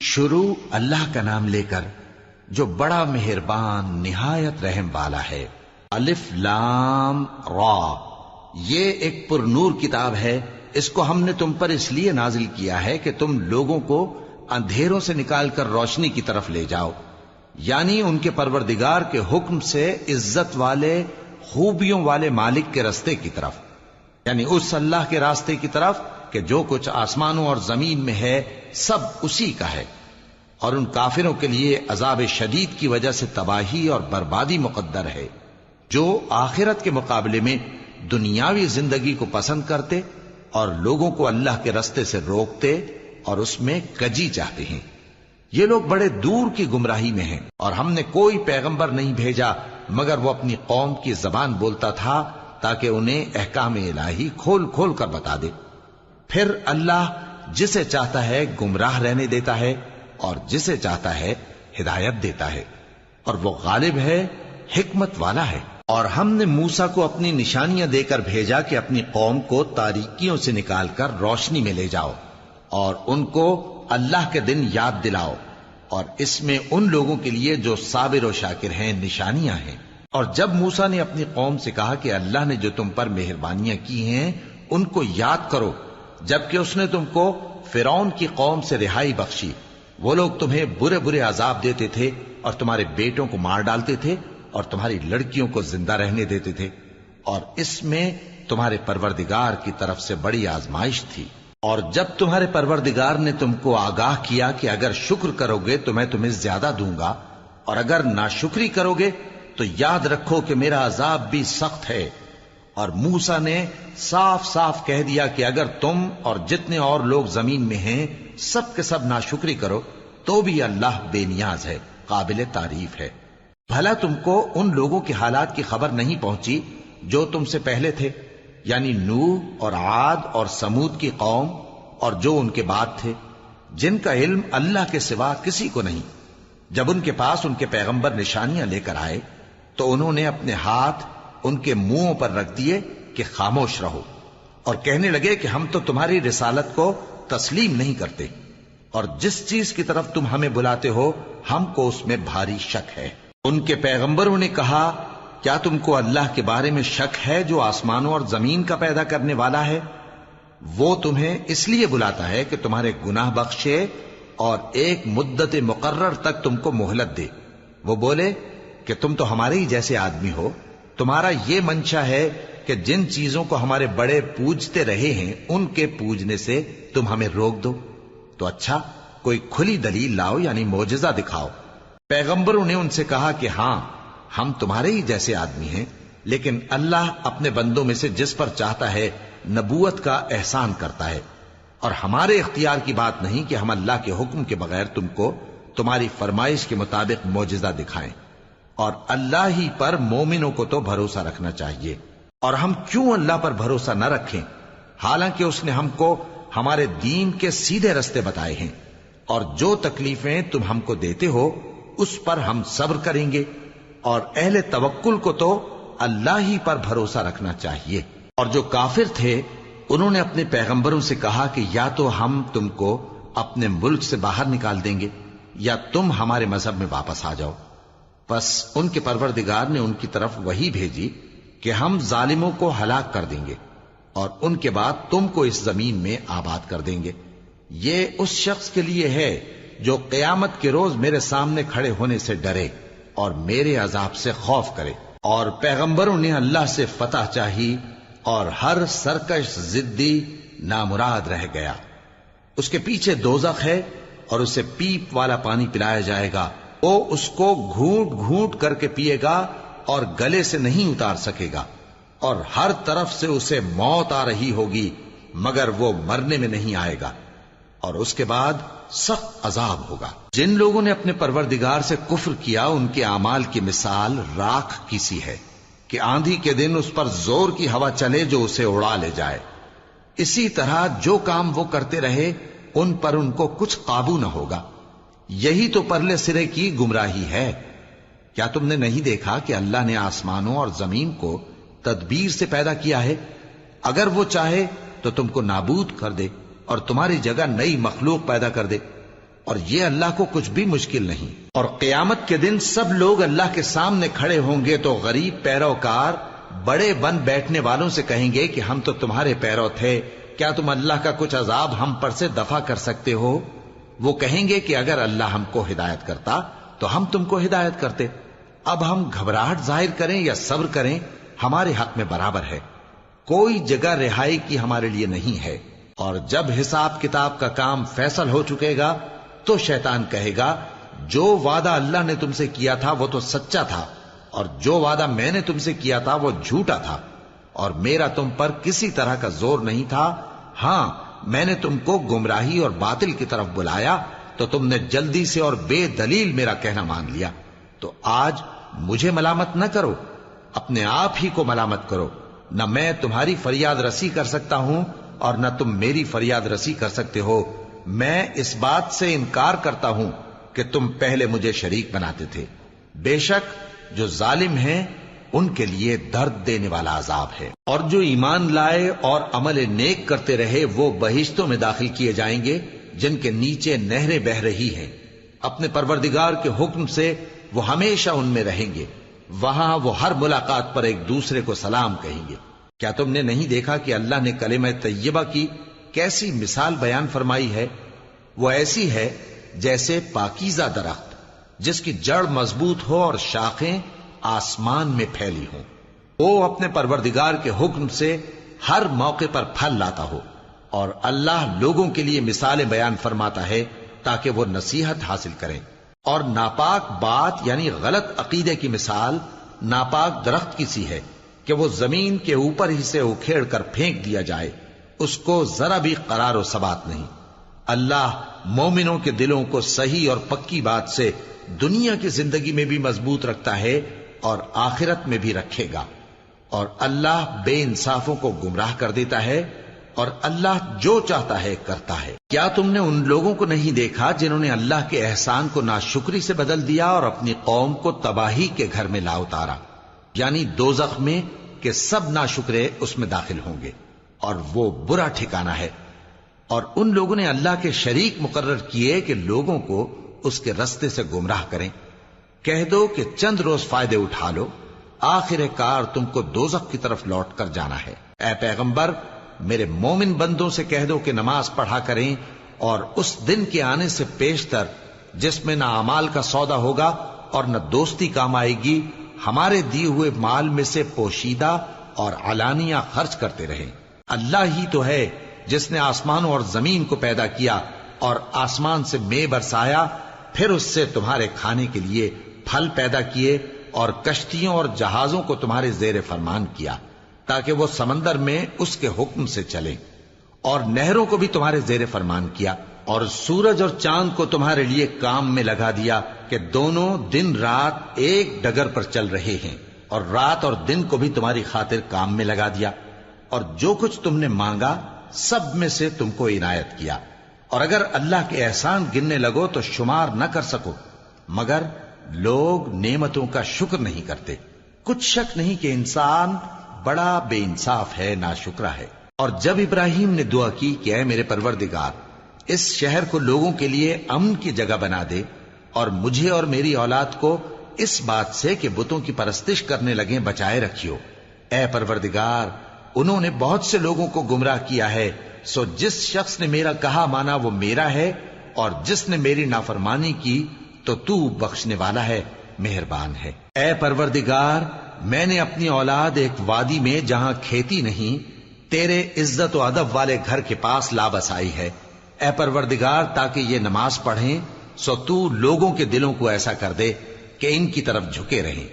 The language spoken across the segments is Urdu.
شروع اللہ کا نام لے کر جو بڑا مہربان نہایت رحم والا ہے۔ الف لام را، یہ ایک پر نور کتاب ہے، اس کو ہم نے تم پر اس لیے نازل کیا ہے کہ تم لوگوں کو اندھیروں سے نکال کر روشنی کی طرف لے جاؤ، یعنی ان کے پروردگار کے حکم سے عزت والے خوبیوں والے مالک کے راستے کی طرف، یعنی اس اللہ کے راستے کی طرف کہ جو کچھ آسمانوں اور زمین میں ہے سب اسی کا ہے، اور ان کافروں کے لیے عذاب شدید کی وجہ سے تباہی اور بربادی مقدر ہے، جو آخرت کے مقابلے میں دنیاوی زندگی کو پسند کرتے اور لوگوں کو اللہ کے راستے سے روکتے اور اس میں کجی چاہتے ہیں۔ یہ لوگ بڑے دور کی گمراہی میں ہیں، اور ہم نے کوئی پیغمبر نہیں بھیجا مگر وہ اپنی قوم کی زبان بولتا تھا تاکہ انہیں احکام الہی کھول کھول کر بتا دے۔ پھر اللہ جسے چاہتا ہے گمراہ رہنے دیتا ہے اور جسے چاہتا ہے ہدایت دیتا ہے، اور وہ غالب ہے، حکمت والا ہے۔ اور ہم نے موسیٰ کو اپنی نشانیاں دے کر بھیجا کہ اپنی قوم کو تاریکیوں سے نکال کر روشنی میں لے جاؤ اور ان کو اللہ کے دن یاد دلاؤ، اور اس میں ان لوگوں کے لیے جو صابر و شاکر ہیں نشانیاں ہیں۔ اور جب موسیٰ نے اپنی قوم سے کہا کہ اللہ نے جو تم پر مہربانیاں کی ہیں ان کو یاد کرو، جبکہ اس نے تم کو فرعون کی قوم سے رہائی بخشی، وہ لوگ تمہیں برے برے عذاب دیتے تھے اور تمہارے بیٹوں کو مار ڈالتے تھے اور تمہاری لڑکیوں کو زندہ رہنے دیتے تھے، اور اس میں تمہارے پروردگار کی طرف سے بڑی آزمائش تھی۔ اور جب تمہارے پروردگار نے تم کو آگاہ کیا کہ اگر شکر کرو گے تو میں تمہیں زیادہ دوں گا، اور اگر ناشکری کرو گے تو یاد رکھو کہ میرا عذاب بھی سخت ہے۔ اور موسیٰ نے صاف صاف کہہ دیا کہ اگر تم اور جتنے اور لوگ زمین میں ہیں سب کے سب ناشکری کرو تو بھی اللہ بے نیاز ہے، قابل تعریف ہے۔ بھلا تم کو ان لوگوں کے حالات کی خبر نہیں پہنچی جو تم سے پہلے تھے، یعنی نوح اور عاد اور سمود کی قوم اور جو ان کے بعد تھے، جن کا علم اللہ کے سوا کسی کو نہیں۔ جب ان کے پاس ان کے پیغمبر نشانیاں لے کر آئے تو انہوں نے اپنے ہاتھ ان کے منہوں پر رکھ دیے کہ خاموش رہو، اور کہنے لگے کہ ہم تو تمہاری رسالت کو تسلیم نہیں کرتے، اور جس چیز کی طرف تم ہمیں بلاتے ہو ہم کو اس میں بھاری شک ہے۔ ان کے پیغمبروں نے کہا، کیا تم کو اللہ کے بارے میں شک ہے جو آسمانوں اور زمین کا پیدا کرنے والا ہے؟ وہ تمہیں اس لیے بلاتا ہے کہ تمہارے گناہ بخشے اور ایک مدت مقرر تک تم کو مہلت دے۔ وہ بولے کہ تم تو ہمارے ہی جیسے آدمی ہو، تمہارا یہ منشا ہے کہ جن چیزوں کو ہمارے بڑے پوجتے رہے ہیں ان کے پوجنے سے تم ہمیں روک دو، تو اچھا کوئی کھلی دلیل لاؤ، یعنی معجزہ دکھاؤ۔ پیغمبروں نے ان سے کہا کہ ہاں ہم تمہارے ہی جیسے آدمی ہیں، لیکن اللہ اپنے بندوں میں سے جس پر چاہتا ہے نبوت کا احسان کرتا ہے، اور ہمارے اختیار کی بات نہیں کہ ہم اللہ کے حکم کے بغیر تم کو تمہاری فرمائش کے مطابق معجزہ دکھائیں، اور اللہ ہی پر مومنوں کو تو بھروسہ رکھنا چاہیے۔ اور ہم کیوں اللہ پر بھروسہ نہ رکھیں حالانکہ اس نے ہم کو ہمارے دین کے سیدھے رستے بتائے ہیں، اور جو تکلیفیں تم ہم کو دیتے ہو اس پر ہم صبر کریں گے، اور اہل توکل کو تو اللہ ہی پر بھروسہ رکھنا چاہیے۔ اور جو کافر تھے انہوں نے اپنے پیغمبروں سے کہا کہ یا تو ہم تم کو اپنے ملک سے باہر نکال دیں گے یا تم ہمارے مذہب میں واپس آ جاؤ۔ بس ان کے پروردگار نے ان کی طرف وحی بھیجی کہ ہم ظالموں کو ہلاک کر دیں گے اور ان کے بعد تم کو اس زمین میں آباد کر دیں گے۔ یہ اس شخص کے لیے ہے جو قیامت کے روز میرے سامنے کھڑے ہونے سے ڈرے اور میرے عذاب سے خوف کرے۔ اور پیغمبروں نے اللہ سے فتح چاہی اور ہر سرکش ضدی نامراد رہ گیا۔ اس کے پیچھے دوزخ ہے اور اسے پیپ والا پانی پلایا جائے گا، وہ اس کو گھونٹ گھونٹ کر کے پیے گا اور گلے سے نہیں اتار سکے گا، اور ہر طرف سے اسے موت آ رہی ہوگی مگر وہ مرنے میں نہیں آئے گا، اور اس کے بعد سخت عذاب ہوگا۔ جن لوگوں نے اپنے پروردگار سے کفر کیا ان کے اعمال کی مثال راکھ کی سی ہے کہ آندھی کے دن اس پر زور کی ہوا چلے جو اسے اڑا لے جائے۔ اسی طرح جو کام وہ کرتے رہے ان پر ان کو کچھ قابو نہ ہوگا۔ یہی تو پرلے سرے کی گمراہی ہے۔ کیا تم نے نہیں دیکھا کہ اللہ نے آسمانوں اور زمین کو تدبیر سے پیدا کیا ہے؟ اگر وہ چاہے تو تم کو نابود کر دے اور تمہاری جگہ نئی مخلوق پیدا کر دے۔ اور یہ اللہ کو کچھ بھی مشکل نہیں۔ اور قیامت کے دن سب لوگ اللہ کے سامنے کھڑے ہوں گے تو غریب پیروکار بڑے بن بیٹھنے والوں سے کہیں گے کہ ہم تو تمہارے پیرو تھے، کیا تم اللہ کا کچھ عذاب ہم پر سے دفع کر سکتے ہو؟ وہ کہیں گے کہ اگر اللہ ہم کو ہدایت کرتا تو ہم تم کو ہدایت کرتے۔ اب ہم گھبراہٹ ظاہر کریں یا صبر کریں ہمارے حق میں برابر ہے، کوئی جگہ رہائی کی ہمارے لیے نہیں ہے۔ اور جب حساب کتاب کا کام فیصل ہو چکے گا تو شیطان کہے گا جو وعدہ اللہ نے تم سے کیا تھا وہ تو سچا تھا، اور جو وعدہ میں نے تم سے کیا تھا وہ جھوٹا تھا، اور میرا تم پر کسی طرح کا زور نہیں تھا۔ ہاں، میں نے تم کو گمراہی اور باطل کی طرف بلایا تو تم نے جلدی سے اور بے دلیل میرا کہنا مان لیا۔ تو آج مجھے ملامت نہ کرو، اپنے آپ ہی کو ملامت کرو۔ نہ میں تمہاری فریاد رسی کر سکتا ہوں اور نہ تم میری فریاد رسی کر سکتے ہو۔ میں اس بات سے انکار کرتا ہوں کہ تم پہلے مجھے شریک بناتے تھے۔ بے شک جو ظالم ہیں ان کے لیے درد دینے والا عذاب ہے۔ اور جو ایمان لائے اور عمل نیک کرتے رہے وہ بہشتوں میں داخل کیے جائیں گے جن کے نیچے نہریں بہ رہی ہیں۔ اپنے پروردگار کے حکم سے وہ ہمیشہ ان میں رہیں گے، وہاں وہ ہر ملاقات پر ایک دوسرے کو سلام کہیں گے۔ کیا تم نے نہیں دیکھا کہ اللہ نے کلمہ طیبہ کی کیسی مثال بیان فرمائی ہے؟ وہ ایسی ہے جیسے پاکیزہ درخت جس کی جڑ مضبوط ہو اور شاخیں آسمان میں پھیلی ہوں۔ وہ اپنے پروردگار کے حکم سے ہر موقع پر پھل لاتا ہو، اور اللہ لوگوں کے لیے مثالیں بیان فرماتا ہے تاکہ وہ نصیحت حاصل کریں۔ اور ناپاک بات یعنی غلط عقیدے کی مثال ناپاک درخت کی سی ہے کہ وہ زمین کے اوپر ہی سے اکھیڑ کر پھینک دیا جائے، اس کو ذرا بھی قرار و ثبات نہیں۔ اللہ مومنوں کے دلوں کو صحیح اور پکی بات سے دنیا کی زندگی میں بھی مضبوط رکھتا ہے اور آخرت میں بھی رکھے گا۔ اور اللہ بے انصافوں کو گمراہ کر دیتا ہے، اور اللہ جو چاہتا ہے کرتا ہے۔ کیا تم نے ان لوگوں کو نہیں دیکھا جنہوں نے اللہ کے احسان کو ناشکری سے بدل دیا اور اپنی قوم کو تباہی کے گھر میں لا اتارا، یعنی دوزخ میں، کہ سب ناشکرے اس میں داخل ہوں گے اور وہ برا ٹھکانہ ہے۔ اور ان لوگوں نے اللہ کے شریک مقرر کیے کہ لوگوں کو اس کے رستے سے گمراہ کریں۔ کہہ دو کہ چند روز فائدے اٹھا لو، آخر کار تم کو دوزخ کی طرف لوٹ کر جانا ہے۔ اے پیغمبر، میرے مومن بندوں سے کہہ دو کہ نماز پڑھا کریں، اور اس دن کے آنے سے پیشتر جس میں نہ اعمال کا سودا ہوگا اور نہ دوستی کام آئے گی، ہمارے دیے ہوئے مال میں سے پوشیدہ اور علانیہ خرچ کرتے رہیں۔ اللہ ہی تو ہے جس نے آسمانوں اور زمین کو پیدا کیا اور آسمان سے مے برسایا، پھر اس سے تمہارے کھانے کے لیے پھل پیدا کیے اور کشتیوں اور جہازوں کو تمہارے زیر فرمان کیا تاکہ وہ سمندر میں اس کے حکم سے چلیں، اور نہروں کو بھی تمہارے زیر فرمان کیا، اور سورج اور چاند کو تمہارے لیے کام میں لگا دیا کہ دونوں دن رات ایک ڈگر پر چل رہے ہیں، اور رات اور دن کو بھی تمہاری خاطر کام میں لگا دیا، اور جو کچھ تم نے مانگا سب میں سے تم کو عنایت کیا۔ اور اگر اللہ کے احسان گننے لگو تو شمار نہ کر سکو، مگر لوگ نعمتوں کا شکر نہیں کرتے۔ کچھ شک نہیں کہ انسان بڑا بے انصاف ہے، ناشکرا ہے۔ اور جب ابراہیم نے دعا کی کہ اے میرے پروردگار، اس شہر کو لوگوں کے لیے امن کی جگہ بنا دے، اور مجھے اور میری اولاد کو اس بات سے کہ بتوں کی پرستش کرنے لگیں بچائے رکھیو۔ اے پروردگار، انہوں نے بہت سے لوگوں کو گمراہ کیا ہے، سو جس شخص نے میرا کہا مانا وہ میرا ہے، اور جس نے میری نافرمانی کی تو تو بخشنے والا ہے، مہربان ہے۔ اے پروردگار، میں نے اپنی اولاد ایک وادی میں جہاں کھیتی نہیں، تیرے عزت و ادب والے گھر کے پاس لا بسائی ہے۔ اے پروردگار، تاکہ یہ نماز پڑھیں، سو تو لوگوں کے دلوں کو ایسا کر دے کہ ان کی طرف جھکے رہیں،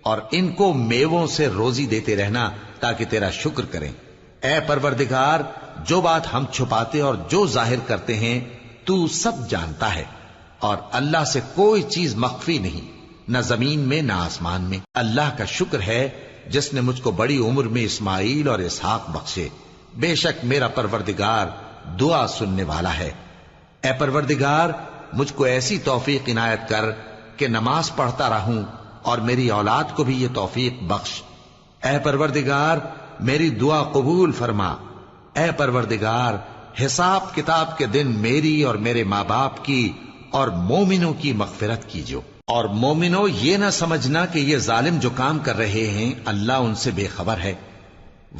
اور ان کو میووں سے روزی دیتے رہنا تاکہ تیرا شکر کریں۔ اے پروردگار، جو بات ہم چھپاتے اور جو ظاہر کرتے ہیں تو سب جانتا ہے، اور اللہ سے کوئی چیز مخفی نہیں، نہ زمین میں نہ آسمان میں۔ اللہ کا شکر ہے جس نے مجھ کو بڑی عمر میں اسماعیل اور اسحاق بخشے، بے شک میرا پروردگار دعا سننے والا ہے۔ اے پروردگار، مجھ کو ایسی توفیق عنایت کر کہ نماز پڑھتا رہوں، اور میری اولاد کو بھی یہ توفیق بخش۔ اے پروردگار، میری دعا قبول فرما۔ اے پروردگار، حساب کتاب کے دن میری اور میرے ماں باپ کی اور مومنوں کی مغفرت کیجو۔ اور مومنوں یہ نہ سمجھنا کہ یہ ظالم جو کام کر رہے ہیں اللہ ان سے بے خبر ہے،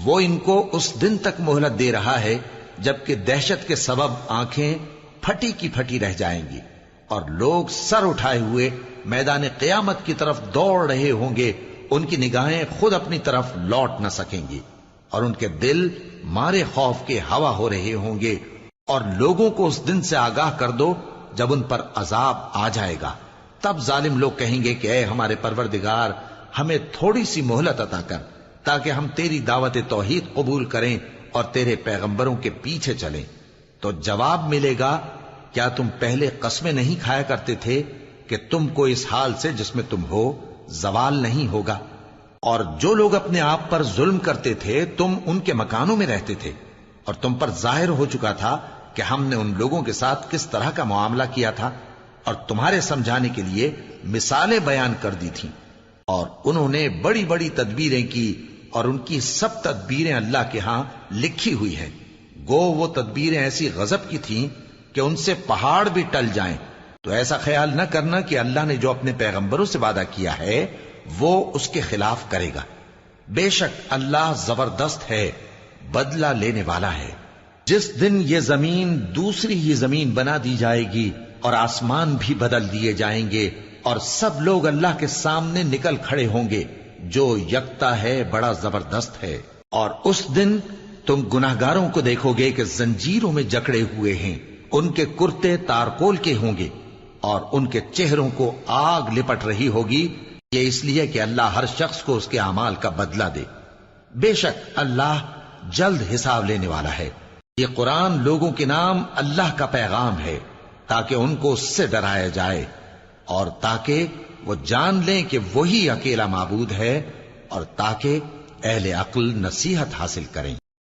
وہ ان کو اس دن تک مہلت دے رہا ہے جبکہ دہشت کے سبب آنکھیں پھٹی کی پھٹی رہ جائیں گی اور لوگ سر اٹھائے ہوئے میدان قیامت کی طرف دوڑ رہے ہوں گے، ان کی نگاہیں خود اپنی طرف لوٹ نہ سکیں گی اور ان کے دل مارے خوف کے ہوا ہو رہے ہوں گے۔ اور لوگوں کو اس دن سے آگاہ کر دو جب ان پر عذاب آ جائے گا، تب ظالم لوگ کہیں گے کہ اے ہمارے پروردگار ہمیں تھوڑی سی مہلت عطا کر تاکہ ہم تیری دعوت توحید قبول کریں اور تیرے پیغمبروں کے پیچھے چلیں۔ تو جواب ملے گا، کیا تم پہلے قسمیں نہیں کھایا کرتے تھے کہ تم کو اس حال سے جس میں تم ہو زوال نہیں ہوگا؟ اور جو لوگ اپنے آپ پر ظلم کرتے تھے تم ان کے مکانوں میں رہتے تھے، اور تم پر ظاہر ہو چکا تھا کہ ہم نے ان لوگوں کے ساتھ کس طرح کا معاملہ کیا تھا، اور تمہارے سمجھانے کے لیے مثالیں بیان کر دی تھیں۔ اور انہوں نے بڑی بڑی تدبیریں کی اور ان کی سب تدبیریں اللہ کے ہاں لکھی ہوئی ہیں۔ گو وہ تدبیریں ایسی غضب کی تھیں کہ ان سے پہاڑ بھی ٹل جائیں۔ تو ایسا خیال نہ کرنا کہ اللہ نے جو اپنے پیغمبروں سے وعدہ کیا ہے وہ اس کے خلاف کرے گا۔ بے شک اللہ زبردست ہے، بدلہ لینے والا ہے۔ جس دن یہ زمین دوسری ہی زمین بنا دی جائے گی اور آسمان بھی بدل دیے جائیں گے اور سب لوگ اللہ کے سامنے نکل کھڑے ہوں گے، جو یکتا ہے بڑا زبردست ہے۔ اور اس دن تم گناہگاروں کو دیکھو گے کہ زنجیروں میں جکڑے ہوئے ہیں، ان کے کرتے تارکول کے ہوں گے اور ان کے چہروں کو آگ لپٹ رہی ہوگی، یہ اس لیے کہ اللہ ہر شخص کو اس کے اعمال کا بدلہ دے۔ بے شک اللہ جلد حساب لینے والا ہے۔ یہ قرآن لوگوں کے نام اللہ کا پیغام ہے تاکہ ان کو اس سے ڈرایا جائے اور تاکہ وہ جان لیں کہ وہی اکیلا معبود ہے اور تاکہ اہل عقل نصیحت حاصل کریں۔